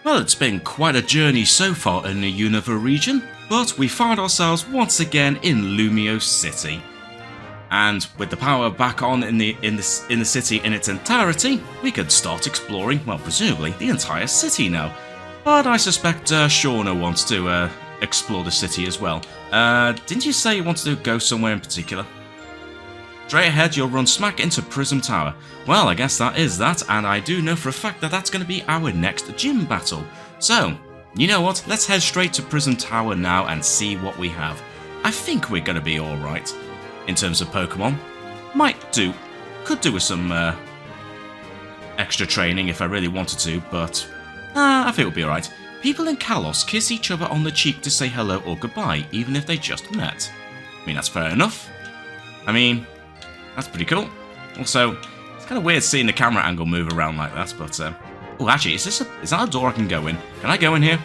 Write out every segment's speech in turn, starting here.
Well, it's been quite a journey so far in the Unova region, but we find ourselves once again in Lumiose City. And with the power back on in the city in its entirety, we could start exploring, well, presumably, the entire city now. But I suspect Shauna wants to explore the city as well. Didn't you say you wanted to go somewhere in particular? Straight ahead, you'll run smack into Prism Tower. Well, I guess that is that, and I do know for a fact that that's going to be our next gym battle. So, you know what? Let's head straight to Prism Tower now and see what we have. I think we're going to be alright. In terms of Pokemon, could do with some extra training if I really wanted to, but I think we'll be alright. People in Kalos kiss each other on the cheek to say hello or goodbye, even if they just met. I mean, that's fair enough. I mean, that's pretty cool. Also, it's kind of weird seeing the camera angle move around like that, but oh, actually, is that a door I can go in? Can I go in here?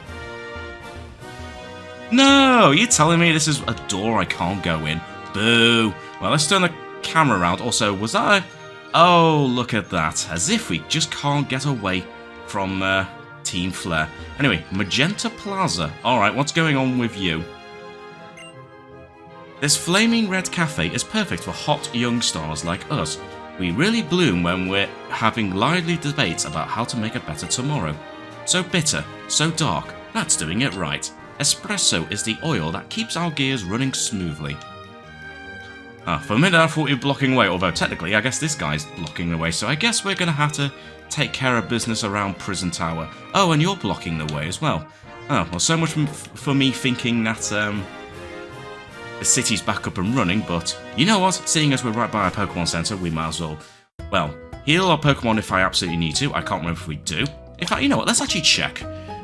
No, you're telling me this is a door I can't go in? Boo! Well, let's turn the camera around. Also, was that a... Oh, look at that. As if we just can't get away from Team Flare. Anyway, Magenta Plaza. Alright, what's going on with you? This flaming red cafe is perfect for hot young stars like us. We really bloom when we're having lively debates about how to make a better tomorrow. So bitter, so dark, that's doing it right. Espresso is the oil that keeps our gears running smoothly. For a minute I thought you were blocking away, although technically I guess this guy's blocking the way, so I guess we're going to have to take care of business around Prison Tower. Oh, and you're blocking the way as well. Oh, well, so much for me thinking that the city's back up and running, but you know what? Seeing as we're right by our Pokemon Center, we might as well, heal our Pokemon if I absolutely need to. I can't remember if we do. In fact, you know what? Let's actually check,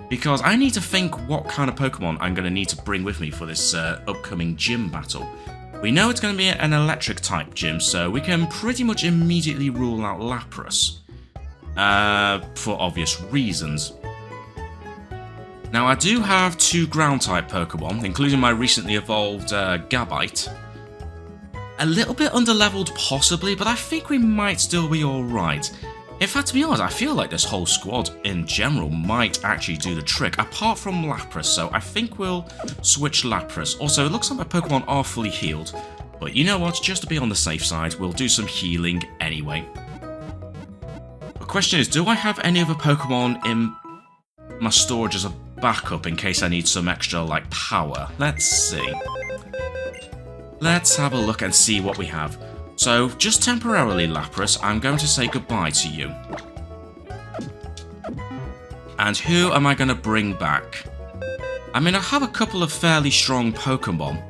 because I need to think what kind of Pokemon I'm going to need to bring with me for this upcoming gym battle. We know it's going to be an electric type gym, so we can pretty much immediately rule out Lapras. For obvious reasons. Now, I do have 2 ground type Pokemon, including my recently evolved Gabite. A little bit underleveled possibly, but I think we might still be alright. In fact, to be honest, I feel like this whole squad in general might actually do the trick, apart from Lapras, so I think we'll switch Lapras. Also, it looks like my Pokemon are fully healed, but you know what, just to be on the safe side, we'll do some healing anyway. The question is, do I have any other Pokemon in my storage as a backup in case I need some extra, like, power? Let's see. Let's have a look and see what we have. So, just temporarily, Lapras, I'm going to say goodbye to you. And who am I going to bring back? I mean, I have a couple of fairly strong Pokemon.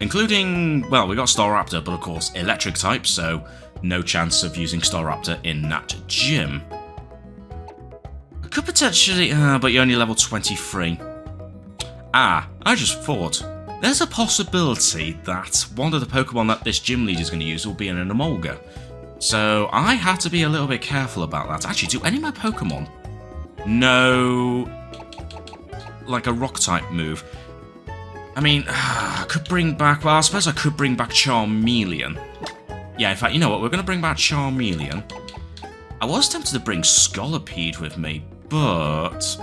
Including, well, we got Staraptor, but of course, electric type, so no chance of using Staraptor in that gym. I could potentially, but you're only level 23. I just thought, there's a possibility that one of the Pokemon that this gym leader is going to use will be an Emolga. So I have to be a little bit careful about that. Actually, do any of my Pokemon know, like, a rock-type move? I mean, I could bring back, well, I suppose I could bring back Charmeleon. Yeah, in fact, you know what, we're going to bring back Charmeleon. I was tempted to bring Scolipede with me, but...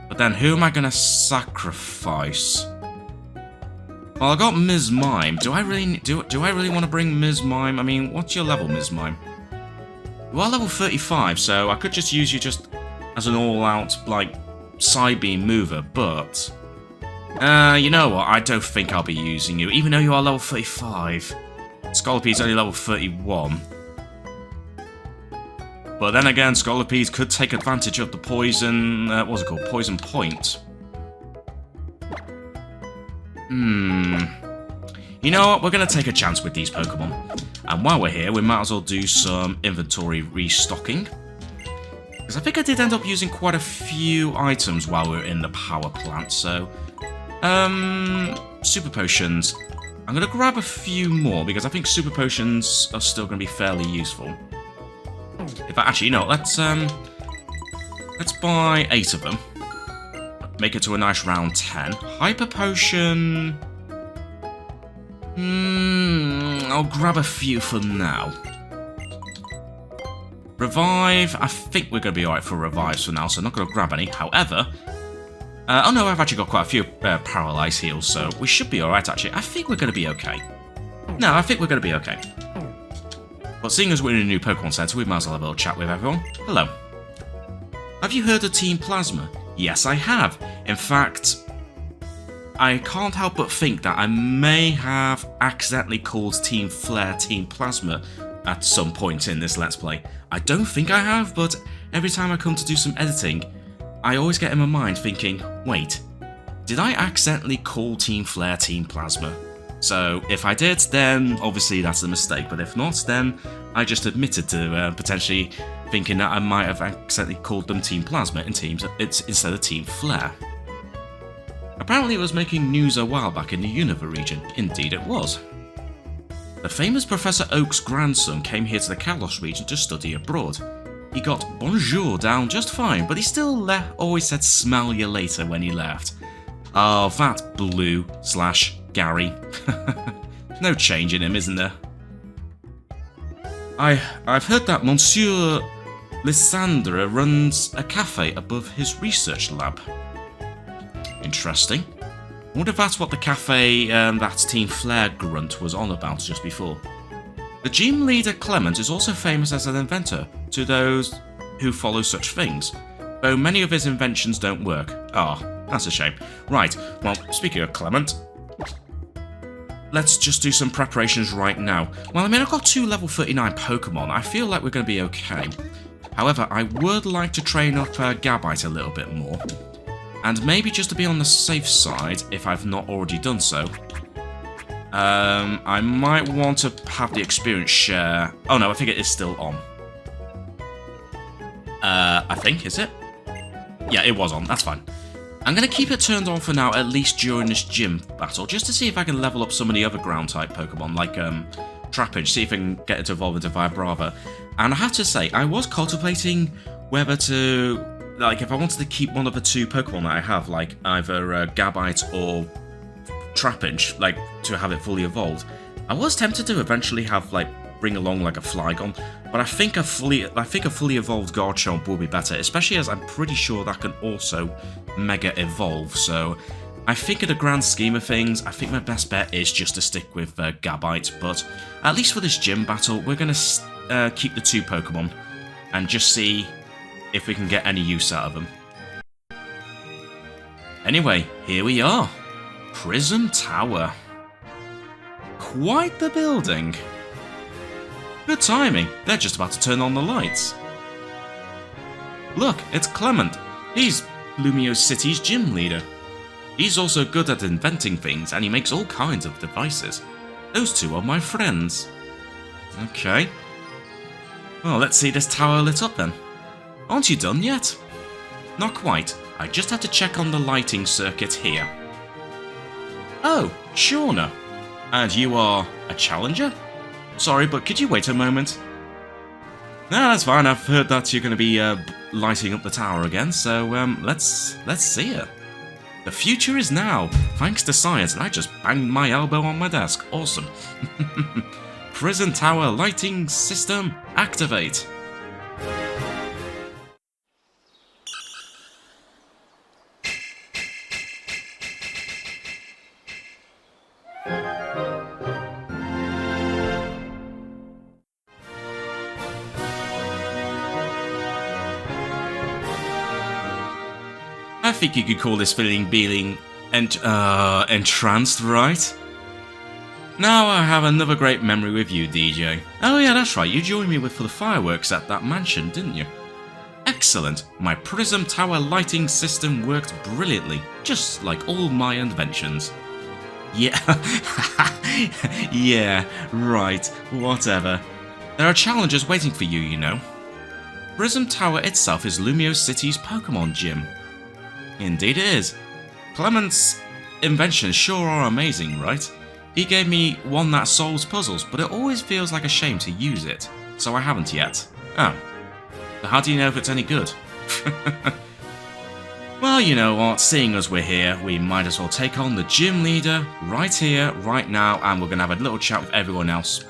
But then who am I going to sacrifice? Well, I got Ms. Mime. Do I really want to bring Ms. Mime? I mean, what's your level, Ms. Mime? You are level 35, so I could just use you just as an all-out, like, Psybeam mover, but... you know what? I don't think I'll be using you, even though you are level 35. Scolipede's only level 31. But then again, Scolipede could take advantage of the poison... what's it called? Poison Point. You know what? We're going to take a chance with these Pokemon. And while we're here, we might as well do some inventory restocking. Because I think I did end up using quite a few items while we were in the power plant, so... Super Potions. I'm going to grab a few more, because I think Super Potions are still going to be fairly useful. In fact, actually, you know, let's buy 8 of them. Make it to a nice round 10. Hyper Potion... I'll grab a few for now. Revive, I think we're going to be alright for revives for now, so I'm not going to grab any. However, oh no, I've actually got quite a few paralyzed heals, so we should be alright actually. I think we're going to be okay. No, I think we're going to be okay. But seeing as we're in a new Pokemon Center, we might as well have a little chat with everyone. Hello. Have you heard of Team Plasma? Yes, I have. In fact, I can't help but think that I may have accidentally called Team Flare Team Plasma at some point in this Let's Play. I don't think I have, but every time I come to do some editing, I always get in my mind thinking, wait, did I accidentally call Team Flare Team Plasma? So if I did, then obviously that's a mistake, but if not, then I just admitted to potentially thinking that I might have accidentally called them Team Plasma instead of Team Flare. Apparently it was making news a while back in the Unova region. Indeed it was. The famous Professor Oak's grandson came here to the Kalos region to study abroad. He got bonjour down just fine, but he still always said smell you later when he left. Oh, that Blue/Gary. No change in him, isn't there? I've heard that Monsieur Lysandra runs a cafe above his research lab. Interesting. I wonder if that's what the cafe that Team Flare grunt was on about just before. The gym leader Clement is also famous as an inventor to those who follow such things, though many of his inventions don't work. Ah, that's a shame. Right, well, speaking of Clement, let's just do some preparations right now. Well, I mean, I've got 2 level 39 Pokemon. I feel like we're going to be okay. However, I would like to train up Gabite a little bit more. And maybe just to be on the safe side, if I've not already done so, I might want to have the experience share. Oh no, I think it is still on. I think, is it? Yeah, it was on, that's fine. I'm going to keep it turned on for now, at least during this gym battle, just to see if I can level up some of the other ground-type Pokemon, like Trapinch, see if I can get it to evolve into Vibrava. And I have to say, I was contemplating whether to, like, if I wanted to keep one of the 2 Pokemon that I have, like either Gabite or Trapinch, like, to have it fully evolved. I was tempted to eventually have, like, bring along like a Flygon, but I think a fully evolved Garchomp will be better, especially as I'm pretty sure that can also Mega Evolve. So I think in the grand scheme of things, I think my best bet is just to stick with Gabite. But at least for this gym battle, we're gonna keep the 2 Pokemon and just see if we can get any use out of them. Anyway, here we are, Prism Tower. Quite the building. Good timing, they're just about to turn on the lights. Look, it's Clement. He's Lumiose City's gym leader. He's also good at inventing things and he makes all kinds of devices. Those 2 are my friends. Okay. Well, let's see this tower lit up then. Aren't you done yet? Not quite. I just had to check on the lighting circuit here. Oh, Shauna. And you are a challenger? Sorry, but could you wait a moment? No, that's fine. I've heard that you're going to be lighting up the tower again, so let's see it. The future is now, thanks to science, and I just banged my elbow on my desk. Awesome. Prison Tower lighting system activate. I think you could call this feeling being entranced, right? Now I have another great memory with you, DJ. Oh yeah, that's right, you joined me for the fireworks at that mansion, didn't you? Excellent, my Prism Tower lighting system worked brilliantly, just like all my inventions. Yeah, yeah, right, whatever. There are challenges waiting for you, you know. Prism Tower itself is Lumiose City's Pokémon gym. Indeed it is. Clement's inventions sure are amazing, right? He gave me one that solves puzzles, but it always feels like a shame to use it, so I haven't yet. Oh. So how do you know if it's any good? Well, you know what, seeing as we're here, we might as well take on the gym leader right here, right now, and we're going to have a little chat with everyone else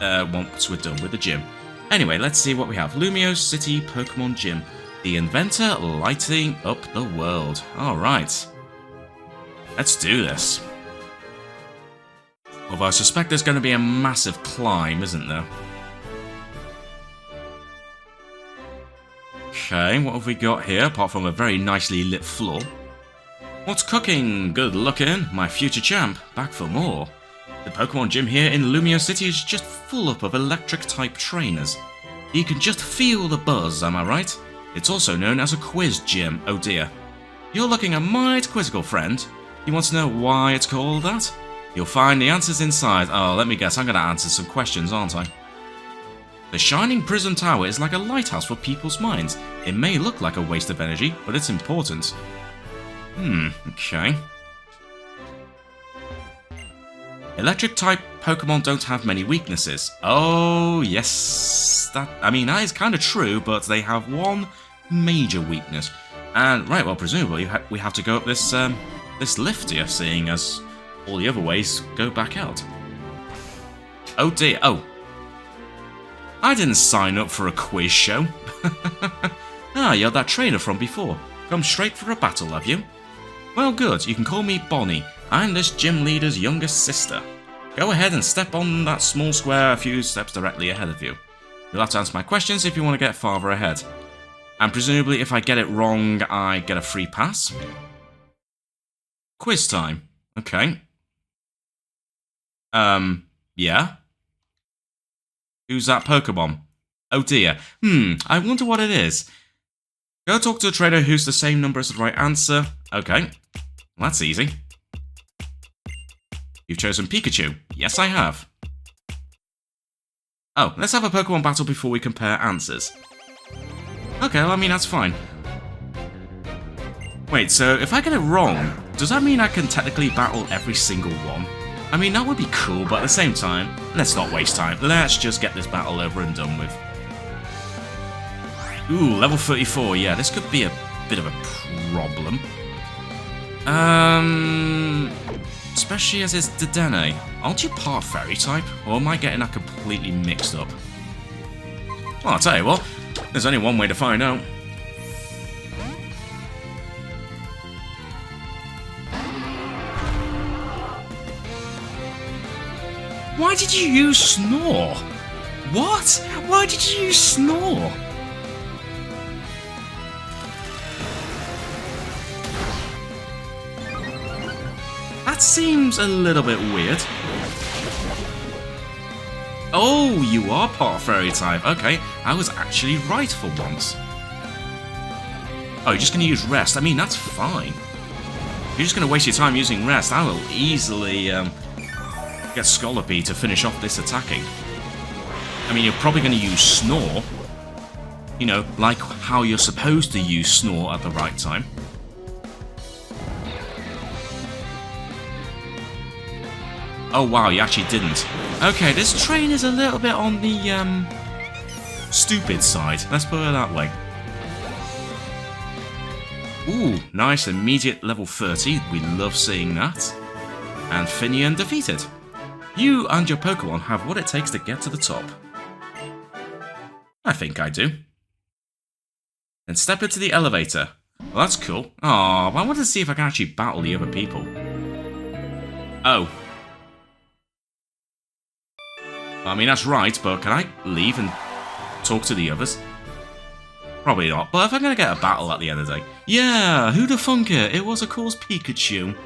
once we're done with the gym. Anyway, let's see what we have. Lumiose City Pokémon Gym. The inventor lighting up the world. Alright. Let's do this. Although I suspect there's going to be a massive climb, isn't there? Okay, what have we got here, apart from a very nicely lit floor? What's cooking? Good looking. My future champ, back for more. The Pokémon gym here in Lumiose City is just full up of electric-type trainers. You can just feel the buzz, am I right? It's also known as a quiz gym, oh dear. You're looking a mite quizzical, friend. You want to know why it's called that? You'll find the answers inside. Oh, let me guess, I'm going to answer some questions, aren't I? The Shining Prism Tower is like a lighthouse for people's minds. It may look like a waste of energy, but it's important. Okay. Electric-type Pokemon don't have many weaknesses. Oh, yes. That is kind of true, but they have one major weakness. And, right, well, presumably we have to go up this lift here, seeing as all the other ways go back out. Oh, dear. Oh. I didn't sign up for a quiz show. Ah, you're that trainer from before. Come straight for a battle, have you? Well, good. You can call me Bonnie. I'm this gym leader's youngest sister. Go ahead and step on that small square a few steps directly ahead of you. You'll have to answer my questions if you want to get farther ahead. And presumably if I get it wrong, I get a free pass. Quiz time. Okay. Yeah? Who's that Pokemon? Oh dear. I wonder what it is. Go talk to a trainer who's the same number as the right answer. Okay. Well, that's easy. You've chosen Pikachu. Yes, I have. Oh, let's have a Pokemon battle before we compare answers. Okay, well, that's fine. Wait, so if I get it wrong, does that mean I can technically battle every single one? That would be cool, but at the same time, let's not waste time. Let's just get this battle over and done with. Ooh, level 34. Yeah, this could be a bit of a problem. Especially as it's Dedenne. Aren't you part fairy type? Or am I getting that completely mixed up? Well, I'll tell you what. There's only one way to find out. Why did you use Snore? What? Why did you use Snore? That seems a little bit weird. Oh, you are part fairy type. Okay, I was actually right for once. Oh, you're just going to use rest. That's fine. You're just going to waste your time using rest. I will easily get Scolopy to finish off this attacking. You're probably going to use Snore. You know, like how you're supposed to use Snore at the right time. Oh wow, you actually didn't. Okay, this train is a little bit on the, stupid side. Let's put it that way. Ooh, nice, immediate level 30. We love seeing that. And Finian defeated. You and your Pokemon have what it takes to get to the top. I think I do. Then step into the elevator. Well, that's cool. Aw, I want to see if I can actually battle the other people. Oh. That's right, but can I leave and talk to the others? Probably not, but if I'm going to get a battle at the end of the day. Yeah, who'd have thunk it? It was, of course, Pikachu.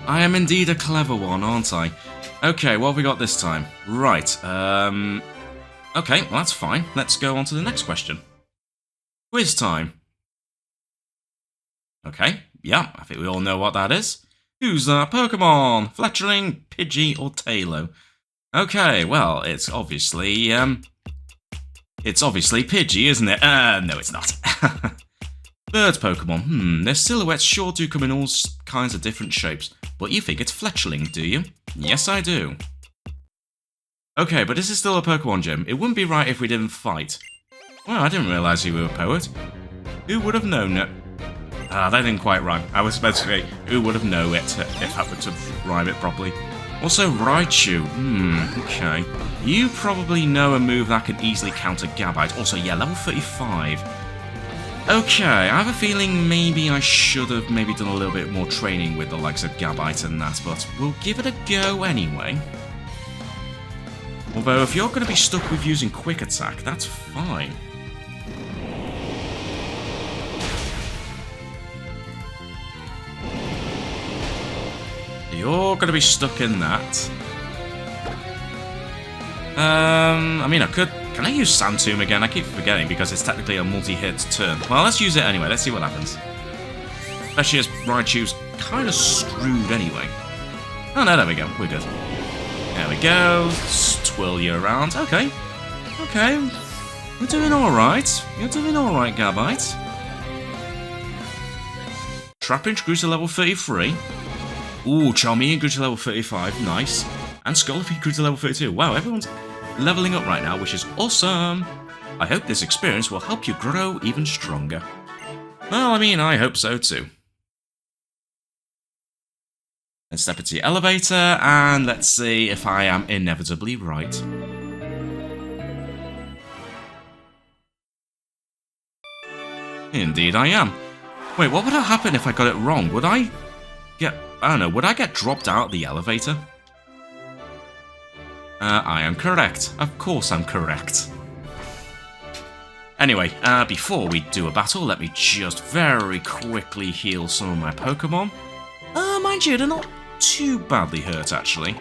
I am indeed a clever one, aren't I? Okay, what have we got this time? Right, okay, well, that's fine. Let's go on to the next question. Quiz time. Okay, yeah, I think we all know what that is. Who's that Pokemon? Fletchling, Pidgey, or Tailo? Okay, well, it's obviously Pidgey, isn't it? No, it's not. Bird Pokemon. Their silhouettes sure do come in all kinds of different shapes. But you think it's Fletchling, do you? Yes, I do. Okay, but this is still a Pokemon gym. It wouldn't be right if we didn't fight. Well, I didn't realise you were a poet. Who would have known it? That didn't quite rhyme. I was supposed to say, who would have known it if I were to rhyme it properly. Also, Raichu. Okay. You probably know a move that can easily counter Gabite. Also, yeah, level 35. Okay, I have a feeling maybe I should have maybe done a little bit more training with the likes of Gabite and that, but we'll give it a go anyway. Although, if you're going to be stuck with using Quick Attack, that's fine. You're going to be stuck in that. I mean, I could... Can I use Sand Tomb again? I keep forgetting because it's technically a multi-hit turn. Well, let's use it anyway. Let's see what happens. Especially as Raichu's kind of screwed anyway. Oh, no, there we go. We're good. There we go. Twirl you around. Okay. Okay. We're doing alright. You're doing alright, Gabite. Trapinch grew to level 33. Ooh, Charmeleon grew to level 35. Nice. And Scolipede grew to level 32. Wow, everyone's leveling up right now, which is awesome. I hope this experience will help you grow even stronger. Well, I mean, I hope so too. Let's step into the elevator, and let's see if I am inevitably right. Indeed I am. Wait, what would happen if I got it wrong? Would I get... I don't know, would I get dropped out of the elevator? I am correct. Of course I'm correct. Anyway, before we do a battle, let me just very quickly heal some of my Pokémon. Mind you, they're not too badly hurt, actually.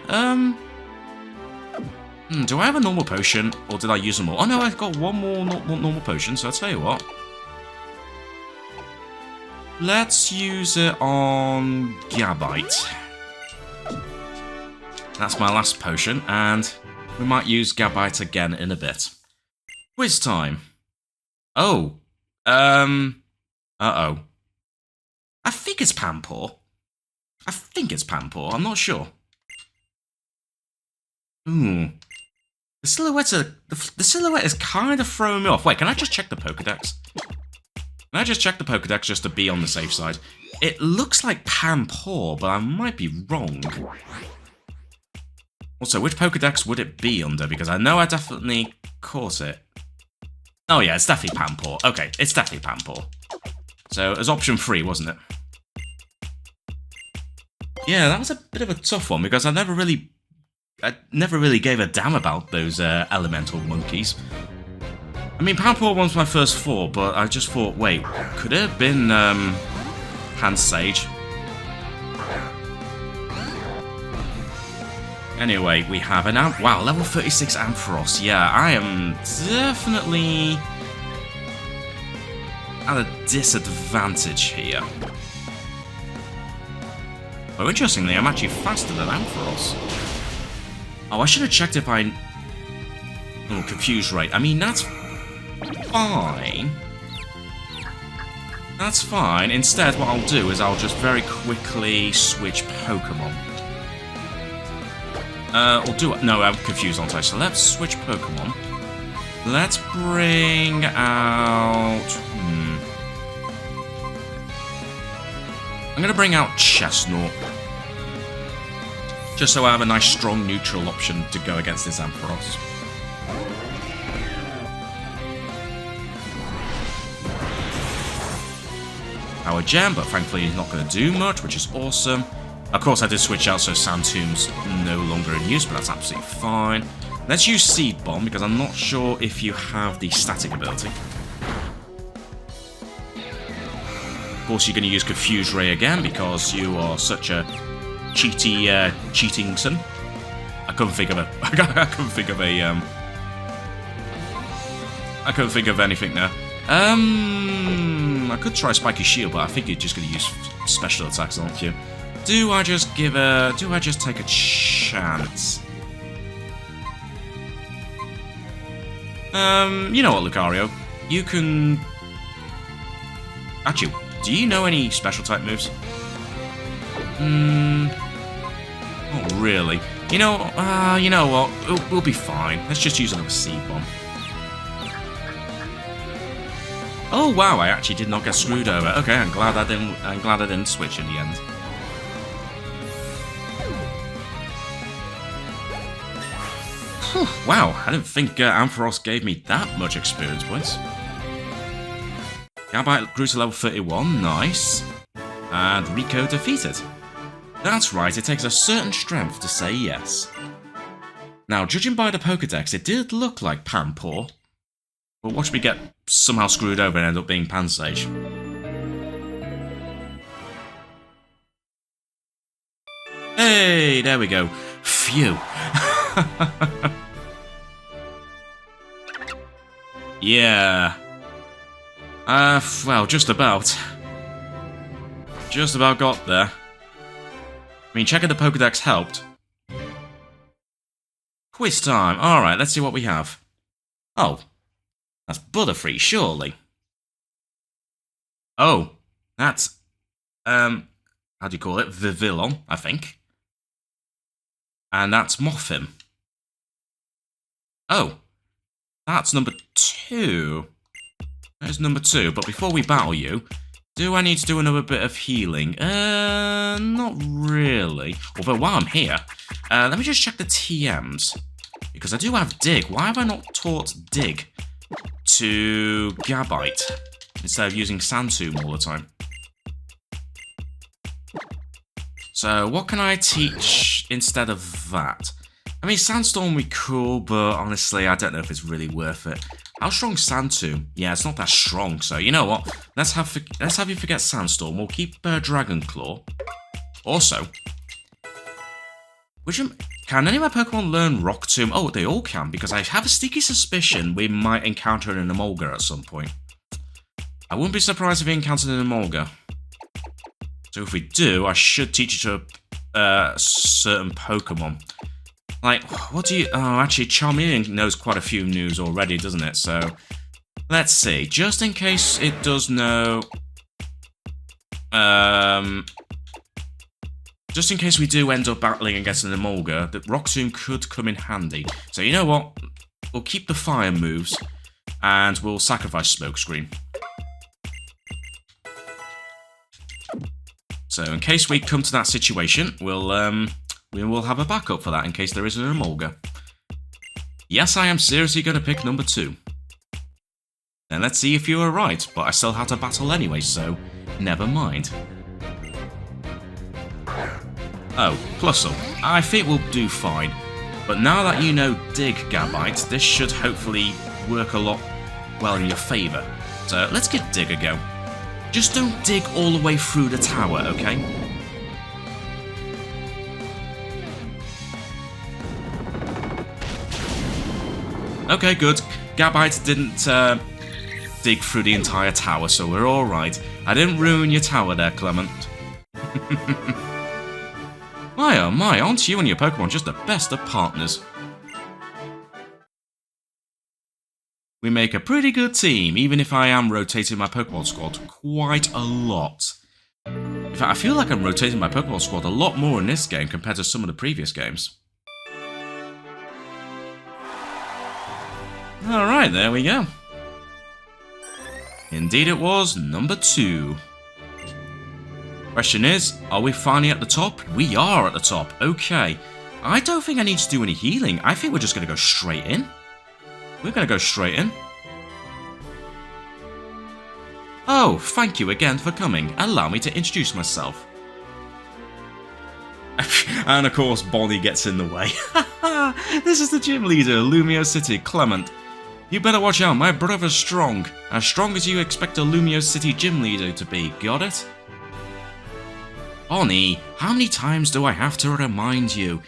Do I have a normal potion, or did I use them all? Oh no, I've got one more normal potion, so I'll tell you what. Let's use it on Gabite. That's my last potion, and we might use Gabite again in a bit. Quiz time. Oh. Uh-oh. I think it's Pampor. I'm not sure. The silhouette is kind of throwing me off. Wait, can I just check the Pokédex? Can I just check the Pokédex just to be on the safe side? It looks like Pampor, but I might be wrong. Also, which Pokédex would it be under? Because I know I definitely caught it. Oh yeah, it's definitely Pampor. Okay, it's definitely Pampor. So, it was option 3, wasn't it? Yeah, that was a bit of a tough one, because I never really gave a damn about those elemental monkeys. I mean, Pampor was my first thought, but I just thought, wait, could it have been Hans Sage? Anyway, we have an wow, level 36 Ampharos. Yeah, I am definitely at a disadvantage here. Oh, interestingly, I'm actually faster than Ampharos. Oh, I should have checked if I... Oh, confuse rate. I mean, that's fine. That's fine. Instead, what I'll do is I'll just very quickly switch Pokémon. Or do it. No, I'm confused, aren't I? So let's switch Pokémon. Let's bring out... I'm going to bring out Chestnut. Just so I have a nice, strong, neutral option to go against this Ampharos. Power Gem, but thankfully he's not going to do much, which is awesome. Of course, I did switch out, so Sand Tomb's no longer in use, but that's absolutely fine. Let's use Seed Bomb, because I'm not sure if you have the static ability. Of course, you're going to use Confuse Ray again, because you are such a cheating son. I couldn't think of a... I couldn't think of anything now. I could try Spiky Shield, but I think you're just going to use special attacks, aren't you? Do I just take a chance? You know what, Lucario? You can... Actually, do you know any special type moves? Not really. You know what? We'll be fine. Let's just use another Seed Bomb. Oh wow! I actually did not get screwed over. Okay, I'm glad I didn't switch in the end. Wow, I didn't think Ampharos gave me that much experience points. Gabite grew to level 31, nice. And Rico defeated. That's right, it takes a certain strength to say yes. Now, judging by the Pokédex, it did look like Panpour. But watch me get somehow screwed over and end up being Pansage. Hey, there we go. Phew. Yeah. Well, just about. Just about got there. I mean, checking the Pokédex helped. Quiz time. Alright, let's see what we have. Oh. That's Butterfree, surely. Oh. That's... how do you call it? Vivillon, I think. And that's Mothim. Oh. That's number 2. There's number 2, but before we battle you, do I need to do another bit of healing? Not really. Although while I'm here, let me just check the TMs. Because I do have Dig. Why have I not taught Dig to Gabite instead of using Sandtomb all the time? So what can I teach instead of that? I mean, Sandstorm would be cool, but honestly, I don't know if it's really worth it. How strong Sandtomb? Yeah, it's not that strong, so you know what? Let's have you forget Sandstorm. We'll keep Dragon Claw. Also, can any of my Pokemon learn Rock Tomb? Oh, they all can, because I have a sneaky suspicion we might encounter an Emolga at some point. I wouldn't be surprised if we encountered an Emolga. So if we do, I should teach it to certain Pokemon. Like, what do you... Oh, actually, Charmeleon knows quite a few news already, doesn't it? So, let's see. Just in case it does know... Just in case we do end up battling against an Emolga, that Rock Tomb could come in handy. So, you know what? We'll keep the fire moves, and we'll sacrifice Smokescreen. So, in case we come to that situation, we will have a backup for that in case there is an Emolga. Yes, I am seriously going to pick number 2. Then let's see if you were right, but I still had to battle anyway, so never mind. Oh, Plusle. I think we'll do fine. But now that you know Dig, Gabite, this should hopefully work a lot well in your favour. So let's give Dig a go. Just don't dig all the way through the tower, okay? Okay, good. Gabite didn't dig through the entire tower, so we're alright. I didn't ruin your tower there, Clement. My oh my, aren't you and your Pokemon just the best of partners? We make a pretty good team, even if I am rotating my Pokemon squad quite a lot. In fact, I feel like I'm rotating my Pokemon squad a lot more in this game compared to some of the previous games. Alright, there we go. Indeed it was number 2. Question is, are we finally at the top? We are at the top, okay. I don't think I need to do any healing. I think we're just going to go straight in. We're going to go straight in. Oh, thank you again for coming. Allow me to introduce myself. And of course, Bonnie gets in the way. This is the gym leader, Lumiose City, Clement. You better watch out, my brother's strong. As strong as you expect a Lumiose City gym leader to be, got it? Bonnie, how many times do I have to remind you?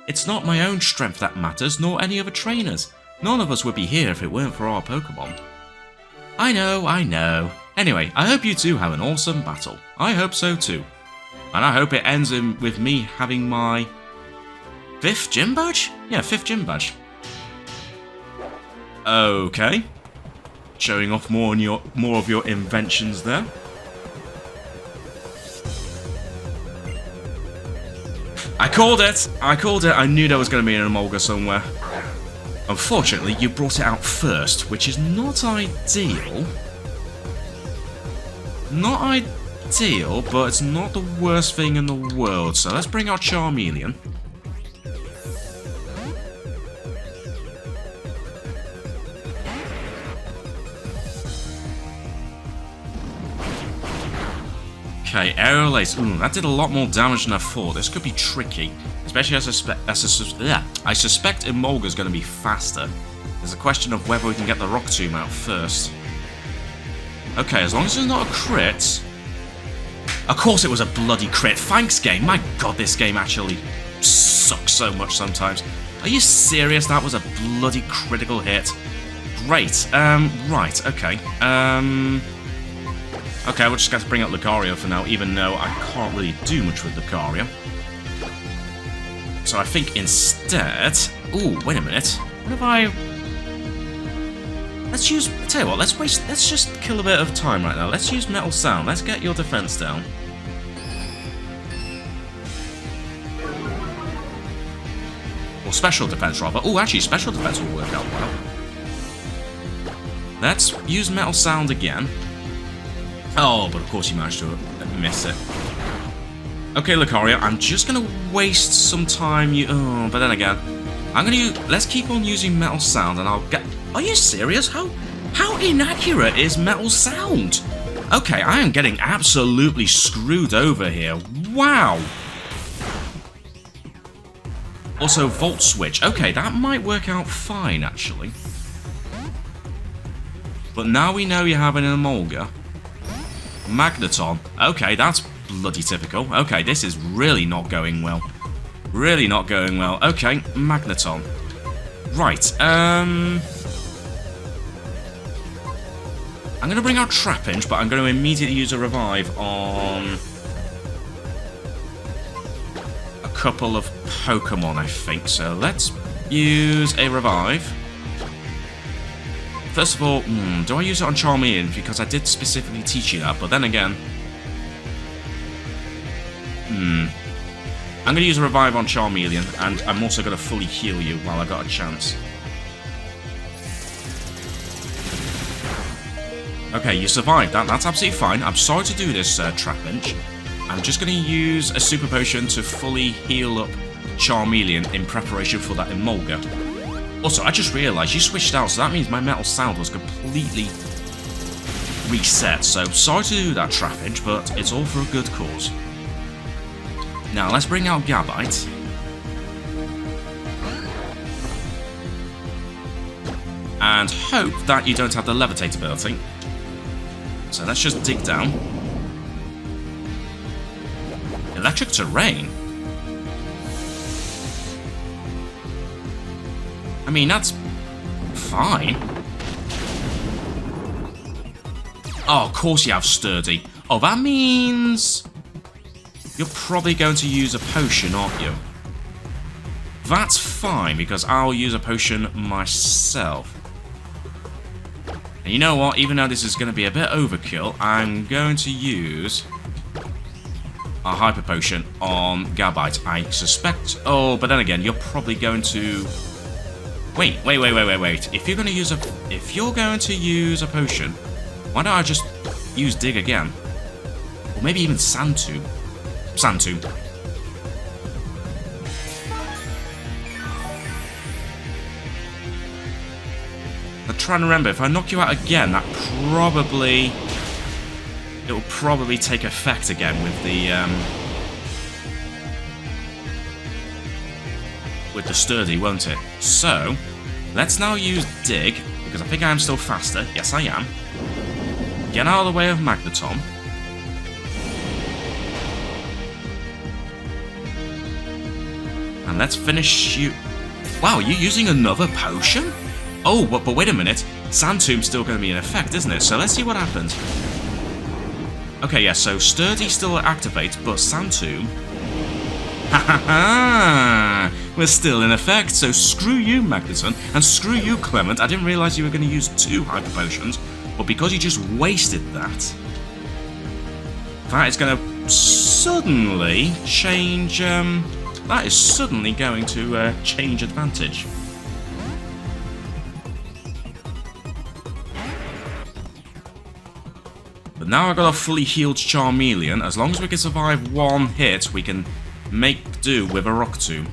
It's not my own strength that matters, nor any other trainers. None of us would be here if it weren't for our Pokemon. I know. Anyway, I hope you two have an awesome battle. I hope so too. And I hope it ends with me having my 5th gym badge? Yeah, 5th gym badge. Okay. Showing off more of your inventions there. I called it! I knew there was going to be an Emolga somewhere. Unfortunately, you brought it out first, which is not ideal. Not ideal, but it's not the worst thing in the world. So let's bring out Charmeleon. Okay, Aerial Ace. Ooh, that did a lot more damage than I thought. This could be tricky. Especially I suspect Emolga's going to be faster. There's a question of whether we can get the Rock Tomb out first. Okay, as long as it's not a crit... Of course it was a bloody crit. Thanks, game. My god, this game actually sucks so much sometimes. Are you serious? That was a bloody critical hit. Great. Right, okay. Okay, we're just going to bring up Lucario for now, even though I can't really do much with Lucario. So I think instead... Ooh, wait a minute. What if I... Let's use... Tell you what, let's just kill a bit of time right now. Let's use Metal Sound. Let's get your defense down. Or special defense, rather. Oh, actually, special defense will work out well. Let's use Metal Sound again. Oh, but of course you managed to miss it. Okay, Lucario, I'm just going to waste some time... Oh, but then again, I'm going to use... Let's keep on using Metal Sound and I'll get... Are you serious? How inaccurate is Metal Sound? Okay, I am getting absolutely screwed over here. Wow! Also, Volt Switch. Okay, that might work out fine, actually. But now we know you have an Emolga. Magneton. Okay, that's bloody typical. Okay, this is really not going well. Really not going well. Okay, Magneton. Right, I'm going to bring out Trapinch, but I'm going to immediately use a Revive on a couple of Pokémon, I think. So let's use a Revive. First of all, do I use it on Charmeleon? Because I did specifically teach you that, but then again... I'm going to use a Revive on Charmeleon, and I'm also going to fully heal you while I got a chance. Okay, you survived. That's absolutely fine. I'm sorry to do this, Trapinch. I'm just going to use a Super Potion to fully heal up Charmeleon in preparation for that Emolga. Also, I just realised you switched out, so that means my Metal Sound was completely reset. So, sorry to do that, Trapinch, but it's all for a good cause. Now, let's bring out Gabite. And hope that you don't have the Levitate ability. So let's just dig down. Electric Terrain? I mean, that's fine. Oh, of course you have Sturdy. Oh, that means you're probably going to use a potion, aren't you? That's fine, because I'll use a potion myself. And you know what? Even though this is going to be a bit overkill, I'm going to use a Hyper Potion on Gabite. I suspect... Oh, but then again, you're probably going to... Wait. If you're going to use a potion, why don't I just use Dig again? Or maybe even Sand Tomb. Sand Tomb. I'm trying to remember, if I knock you out again, that probably... It will probably take effect again with the Sturdy, won't it? So, let's now use Dig, because I think I am still faster. Yes, I am. Get out of the way of Magneton. And let's finish you... Wow, you're using another potion? Oh, but wait a minute. Sand Tomb's still going to be in effect, isn't it? So let's see what happens. Okay, yeah, so Sturdy still activates, but Sand Tomb... Ha ha ha! We're still in effect, so screw you, Magneton, and screw you, Clement. I didn't realise you were going to use 2 Hyper Potions, but because you just wasted that... That is going to suddenly change... that is suddenly going to change advantage. But now I've got a fully healed Charmeleon. As long as we can survive one hit, we can make do with a Rock Tomb.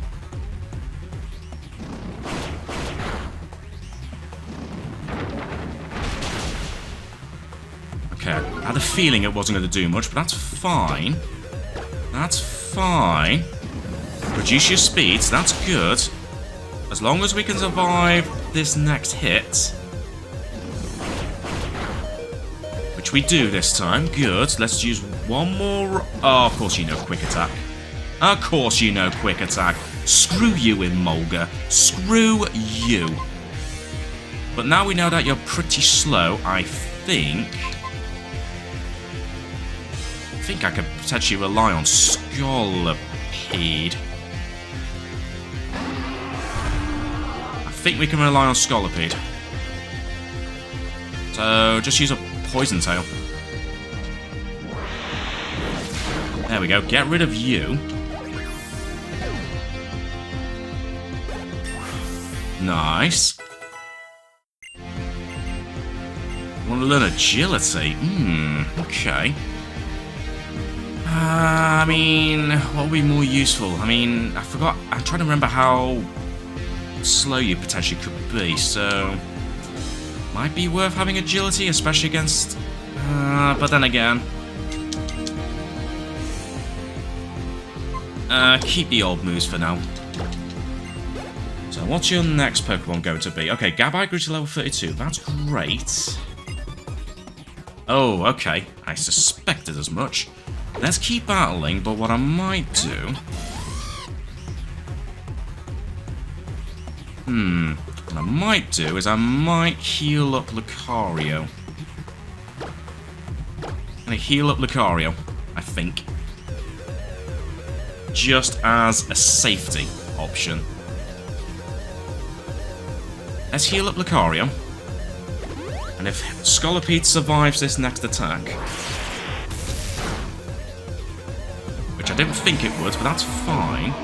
Okay, Okay, I had a feeling it wasn't going to do much, but that's fine. That's fine. Reduce your speeds, that's good. As long as we can survive this next hit. Which we do this time, good. Let's use one more... Oh, of course you know quick attack. Of course you know quick attack. Screw you, Imolga. Screw you. But now we know that you're pretty slow, I think I could potentially rely on Scolipede. I think we can rely on Scolipede. So, just use a Poison Tail. There we go, get rid of you. Nice. Want to learn agility? Okay. I mean, what would be more useful? I mean, I forgot. I'm trying to remember how slow you potentially could be, so... Might be worth having agility, especially against... but then again... keep the old moves for now. So, what's your next Pokemon going to be? Okay, Gabite grew to level 32. That's great. Oh, okay. I suspected as much. Let's keep battling, but what I might do... What I might do is I might heal up Lucario. I'm gonna heal up Lucario, I think. Just as a safety option. Let's heal up Lucario. And if Scolipede survives this next attack... Which I didn't think it would, but that's fine.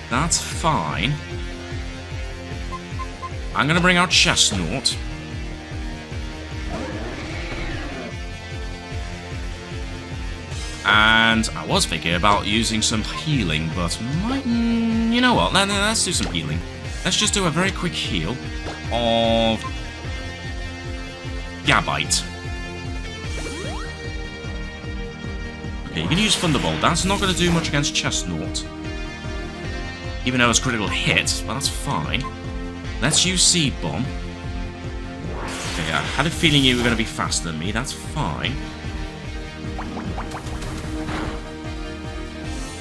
That's fine. I'm going to bring out Chestnut. And I was thinking about using some healing, but you know what? Let's do some healing. Let's just do a very quick heal of Gabite. Okay, you can use Thunderbolt. That's not going to do much against Chestnut. Even though it's critical hit, but that's fine. Let's use Seed Bomb. Okay, I had a feeling you were going to be faster than me. That's fine.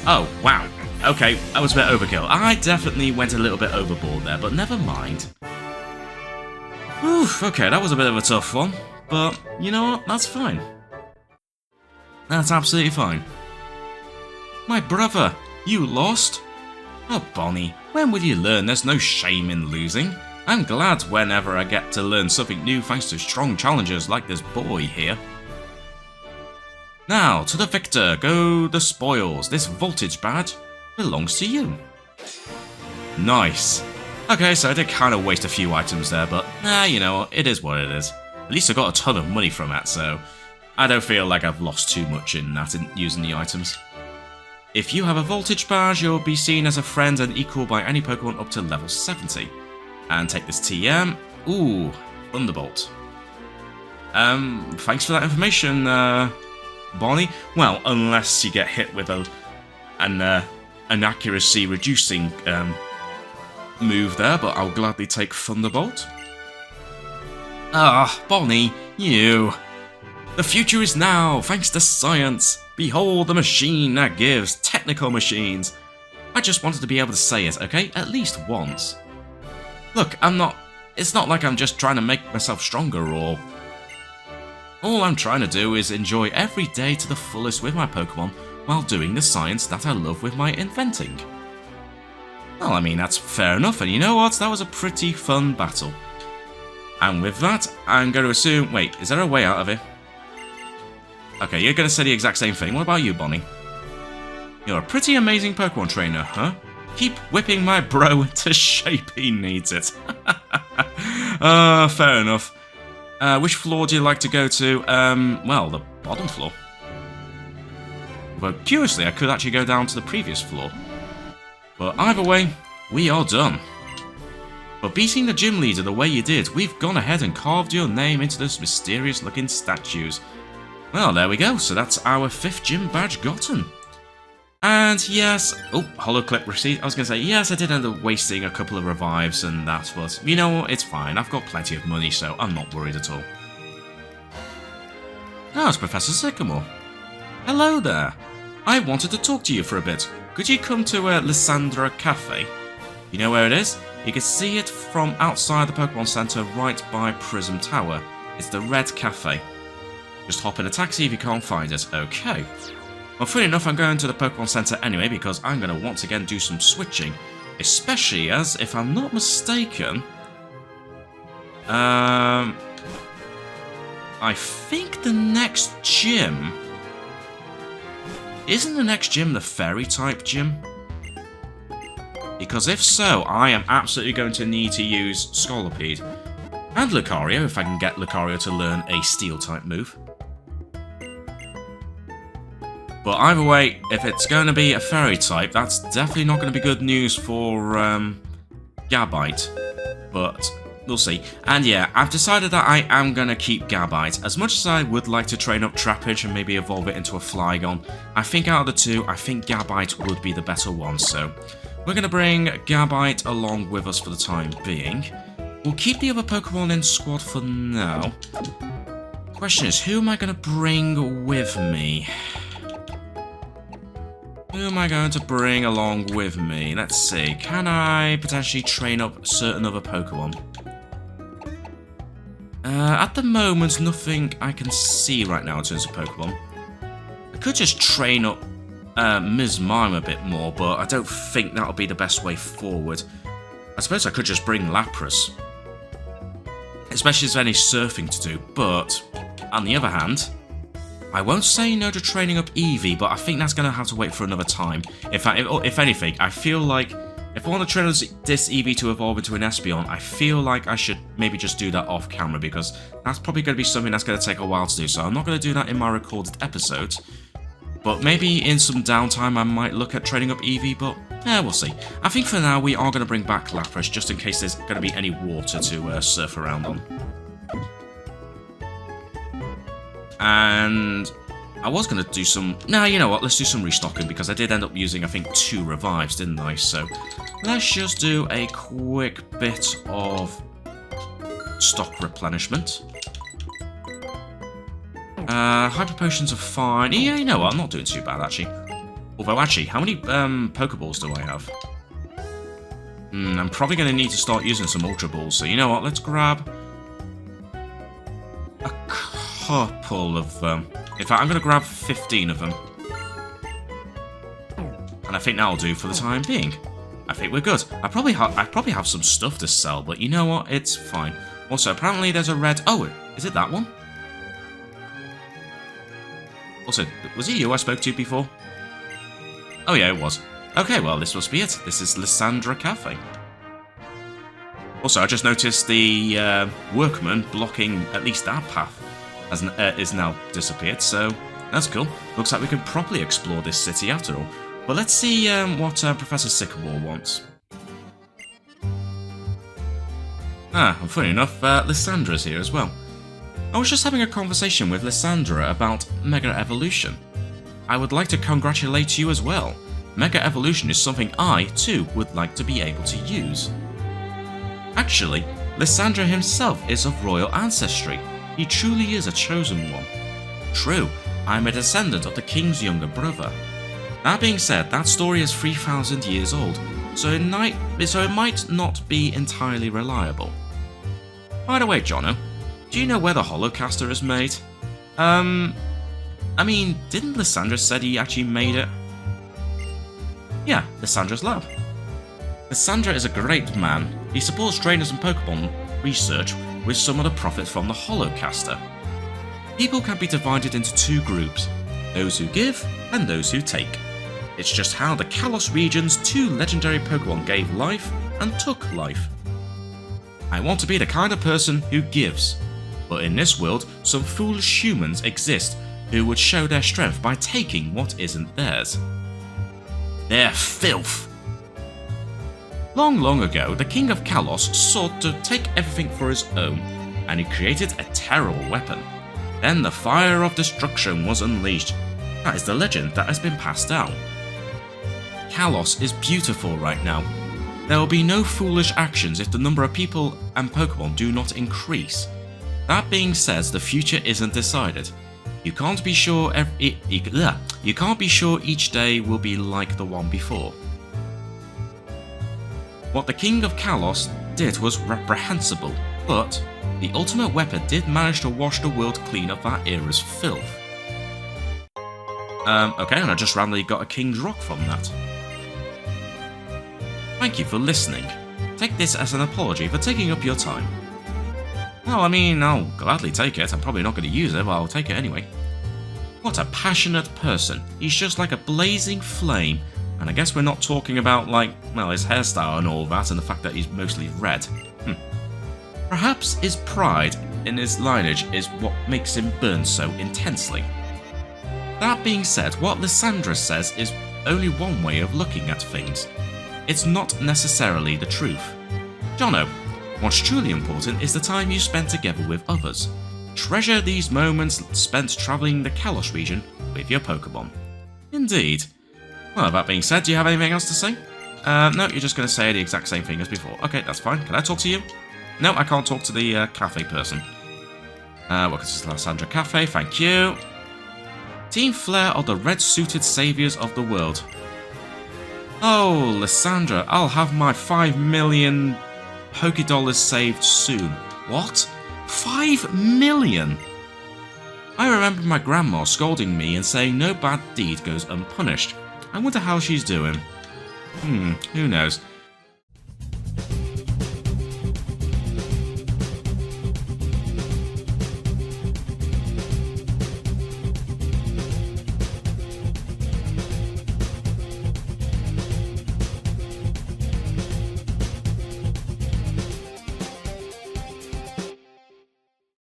Oh, wow. Okay, that was a bit overkill. I definitely went a little bit overboard there, but never mind. Oof, okay, that was a bit of a tough one. But, you know what? That's fine. That's absolutely fine. My brother, you lost? Oh, Bonnie, when will you learn there's no shame in losing? I'm glad whenever I get to learn something new thanks to strong challengers like this boy here. Now, to the victor go the spoils. This voltage badge belongs to you. Nice. Okay, so I did kind of waste a few items there, but, you know, it is what it is. At least I got a ton of money from it, so I don't feel like I've lost too much in that in using the items. If you have a voltage badge, you'll be seen as a friend and equal by any Pokemon up to level 70. And take this TM. Ooh, Thunderbolt. Thanks for that information, Bonnie. Well, unless you get hit with an accuracy reducing move there, but I'll gladly take Thunderbolt. Ah, Bonnie, you. The future is now, thanks to science. Behold the machine that gives technical machines. I just wanted to be able to say it, okay? At least once. Look, it's not like I'm just trying to make myself stronger or... All I'm trying to do is enjoy every day to the fullest with my Pokemon while doing the science that I love with my inventing. Well, I mean, that's fair enough, and you know what? That was a pretty fun battle. And with that, I'm going to assume... Wait, is there a way out of it? Okay, you're going to say the exact same thing. What about you, Bonnie? You're a pretty amazing Pokemon trainer, huh? Keep whipping my bro into shape, he needs it. Fair enough. Which floor do you like to go to? Well, the bottom floor. But curiously, I could actually go down to the previous floor. But either way, we are done. For beating the gym leader the way you did, we've gone ahead and carved your name into those mysterious looking statues. Well, there we go. So that's our 5th gym badge gotten. And yes, oh, holo clip receipt. I was going to say, yes, I did end up wasting a couple of revives and that, but you know what, it's fine. I've got plenty of money, so I'm not worried at all. Oh, it's Professor Sycamore. Hello there. I wanted to talk to you for a bit. Could you come to Lysandra Cafe? You know where it is? You can see it from outside the Pokémon Center right by Prism Tower. It's the Red Cafe. Just hop in a taxi if you can't find it. Okay. Well, funny enough, I'm going to the Pokémon Center anyway because I'm going to once again do some switching. Especially as, if I'm not mistaken... I think the next gym... Isn't the next gym the Fairy-type gym? Because if so, I am absolutely going to need to use Scolipede. And Lucario, if I can get Lucario to learn a Steel-type move. But either way, if it's going to be a Fairy-type, that's definitely not going to be good news for Gabite. But we'll see. And yeah, I've decided that I am going to keep Gabite. As much as I would like to train up Trapinch and maybe evolve it into a Flygon, I think out of the two, I think Gabite would be the better one. So we're going to bring Gabite along with us for the time being. We'll keep the other Pokemon in squad for now. Question is, who am I going to bring with me? Who am I going to bring along with me? Let's see. Can I potentially train up certain other Pokemon? At the moment, nothing I can see right now in terms of Pokemon. I could just train up Ms. Mime a bit more, but I don't think that'll be the best way forward. I suppose I could just bring Lapras. Especially if there's any surfing to do, but on the other hand, I won't say no to training up Eevee, but I think that's going to have to wait for another time. In fact, if anything, I feel like if I want to train this Eevee to evolve into an Espeon, I feel like I should maybe just do that off camera, because that's probably going to be something that's going to take a while to do. So I'm not going to do that in my recorded episodes. But maybe in some downtime I might look at training up Eevee, but we'll see. I think for now we are going to bring back Lapras, just in case there's going to be any water to surf around on. And I was going to do some... Nah, you know what, let's do some restocking, because I did end up using, I think, 2 revives, didn't I? So let's just do a quick bit of stock replenishment. Hyper Potions are fine. Yeah, you know what, I'm not doing too bad, actually. Although, actually, how many Pokeballs do I have? I'm probably going to need to start using some Ultra Balls, so you know what, let's grab a couple of them. In fact, I'm going to grab 15 of them. And I think that'll do for the time being. I think we're good. I probably have some stuff to sell, but you know what, it's fine. Also, apparently there's a red... Oh, is it that one? Also, was it you I spoke to before? Oh yeah, it was. Okay, well, this must be it. This is Lysandra Cafe. Also, I just noticed the workman blocking at least that path is now disappeared, so that's cool. Looks like we can properly explore this city after all. But let's see what Professor Sycamore wants. And funny enough, Lysandra's here as well. I was just having a conversation with Lysandra about Mega Evolution. I would like to congratulate you as well. Mega Evolution is something I, too, would like to be able to use. Actually, Lysandra himself is of royal ancestry. He truly is a chosen one. True, I am a descendant of the king's younger brother. That being said, that story is 3,000 years old, so it might not be entirely reliable. By the way, Jono, do you know where the Holocaster is made? I mean, didn't Lysandra said he actually made it? Yeah, Lysandra's lab. Lysandra is a great man. He supports trainers and Pokemon research with some of the profits from the Holocaster. People can be divided into 2 groups, those who give and those who take. It's just how the Kalos region's 2 legendary Pokemon gave life and took life. I want to be the kind of person who gives, but in this world, some foolish humans exist who would show their strength by taking what isn't theirs. They're filth! Long, long ago, the King of Kalos sought to take everything for his own, and he created a terrible weapon. Then the fire of destruction was unleashed. That is the legend that has been passed down. Kalos is beautiful right now. There will be no foolish actions if the number of people and Pokemon do not increase. That being said, the future isn't decided. You can't be sure you can't be sure each day will be like the one before. What the King of Kalos did was reprehensible, but the ultimate weapon did manage to wash the world clean of that era's filth. Okay, and I just randomly got a King's Rock from that. Thank you for listening. Take this as an apology for taking up your time. Well, I mean, I'll gladly take it. I'm probably not going to use it, but I'll take it anyway. What a passionate person. He's just like a blazing flame. And I guess we're not talking about, like, well, his hairstyle and all that, and the fact that he's mostly red. Perhaps his pride in his lineage is what makes him burn so intensely. That being said, what Lysandra says is only one way of looking at things. It's not necessarily the truth. Jono, what's truly important is the time you spend together with others. Treasure these moments spent travelling the Kalos region with your Pokemon. Indeed. Well, that being said, do you have anything else to say? No, you're just going to say the exact same thing as before. Okay, that's fine. Can I talk to you? No, I can't talk to the cafe person. Welcome to Lysandra Cafe, thank you. Team Flare are the red-suited saviours of the world. Oh, Lysandra, I'll have my 5 million Pokédollars saved soon. What? 5 million? I remember my grandma scolding me and saying no bad deed goes unpunished. I wonder how she's doing. Who knows.